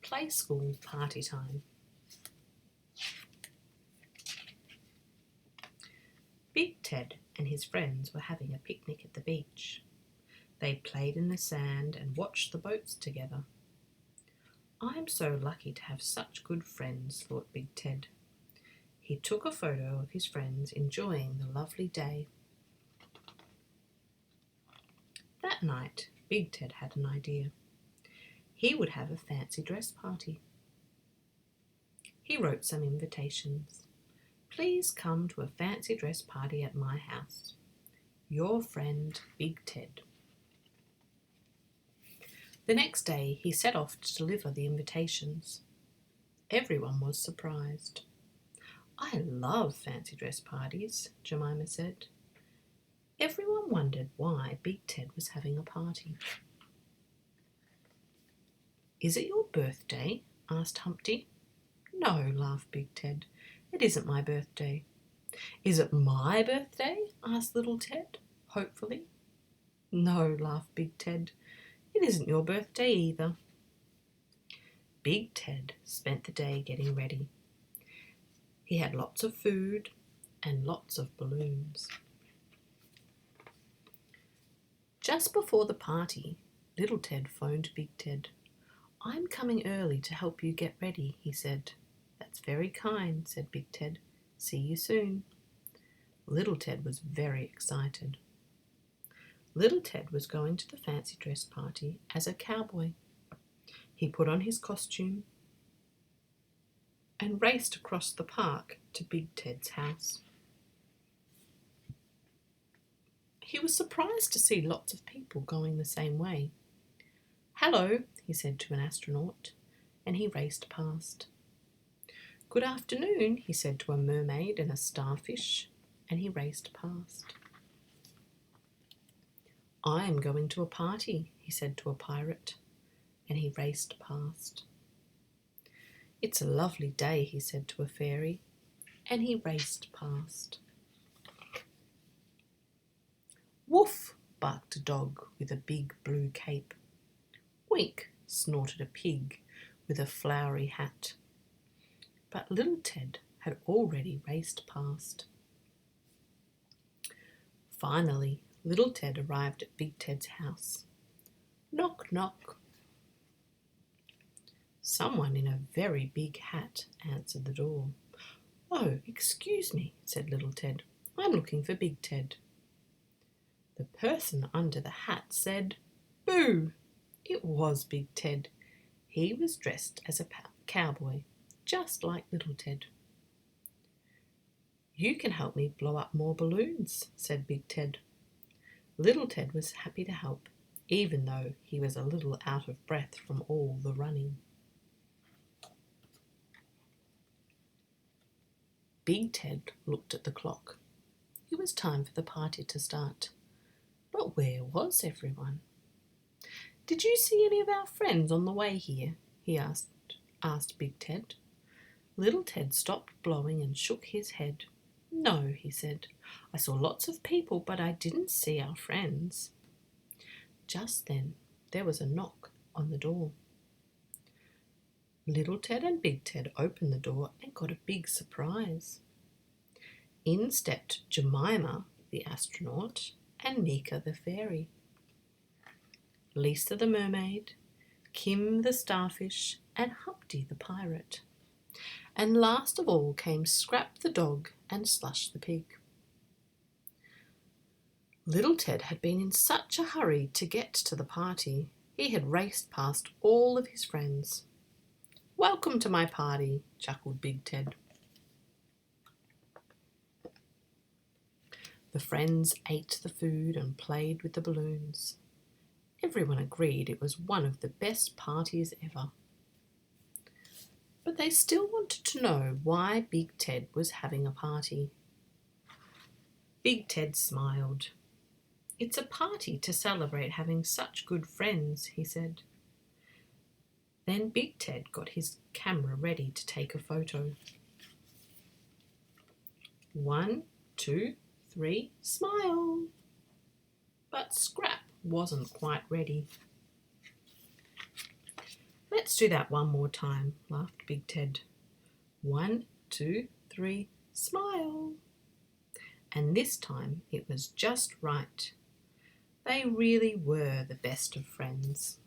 Play school party time. Big Ted and his friends were having a picnic at the beach. They played in the sand and watched the boats together. "I'm so lucky to have such good friends," thought Big Ted. He took a photo of his friends enjoying the lovely day. That night, Big Ted had an idea. He would have a fancy dress party. He wrote some invitations. "Please come to a fancy dress party at my house. Your friend, Big Ted." The next day he set off to deliver the invitations. Everyone was surprised. "I love fancy dress parties," Jemima said. Everyone wondered why Big Ted was having a party. "Is it your birthday?" asked Humpty. "No," laughed Big Ted. "It isn't my birthday." "Is it my birthday?" asked Little Ted, hopefully. "No," laughed Big Ted. "It isn't your birthday either." Big Ted spent the day getting ready. He had lots of food and lots of balloons. Just before the party, Little Ted phoned Big Ted. "I'm coming early to help you get ready," he said. "That's very kind," said Big Ted. "See you soon." Little Ted was very excited. Little Ted was going to the fancy dress party as a cowboy. He put on his costume and raced across the park to Big Ted's house. He was surprised to see lots of people going the same way. "Hello," he said to an astronaut, and he raced past. "Good afternoon," he said to a mermaid and a starfish, and he raced past. "I am going to a party," he said to a pirate, and he raced past. "It's a lovely day," he said to a fairy, and he raced past. "Woof!" barked a dog with a big blue cape. "Wink!" snorted a pig with a flowery hat. But Little Ted had already raced past. Finally, Little Ted arrived at Big Ted's house. Knock, knock. Someone in a very big hat answered the door. "Oh, excuse me," said Little Ted. "I'm looking for Big Ted." The person under the hat said, "Boo!" It was Big Ted. He was dressed as a cowboy, just like Little Ted. "You can help me blow up more balloons," said Big Ted. Little Ted was happy to help, even though he was a little out of breath from all the running. Big Ted looked at the clock. It was time for the party to start. But where was everyone? "Did you see any of our friends on the way here?" he asked Big Ted. Little Ted stopped blowing and shook his head. "No," he said. "I saw lots of people, but I didn't see our friends." Just then there was a knock on the door. Little Ted and Big Ted opened the door and got a big surprise. In stepped Jemima, the astronaut, and Mika, the fairy. Lisa, the mermaid, Kim, the starfish, and Humpty, the pirate. And last of all came Scrap, the dog, and Slush, the pig. Little Ted had been in such a hurry to get to the party, he had raced past all of his friends. "Welcome to my party," chuckled Big Ted. The friends ate the food and played with the balloons. Everyone agreed it was one of the best parties ever. But they still wanted to know why Big Ted was having a party. Big Ted smiled. "It's a party to celebrate having such good friends," he said. Then Big Ted got his camera ready to take a photo. 1, 2, 3, smile! But Scrap wasn't quite ready. Let's do that one more time, laughed Big Ted. 1, 2, 3, smile. And this time it was just right. They really were the best of friends.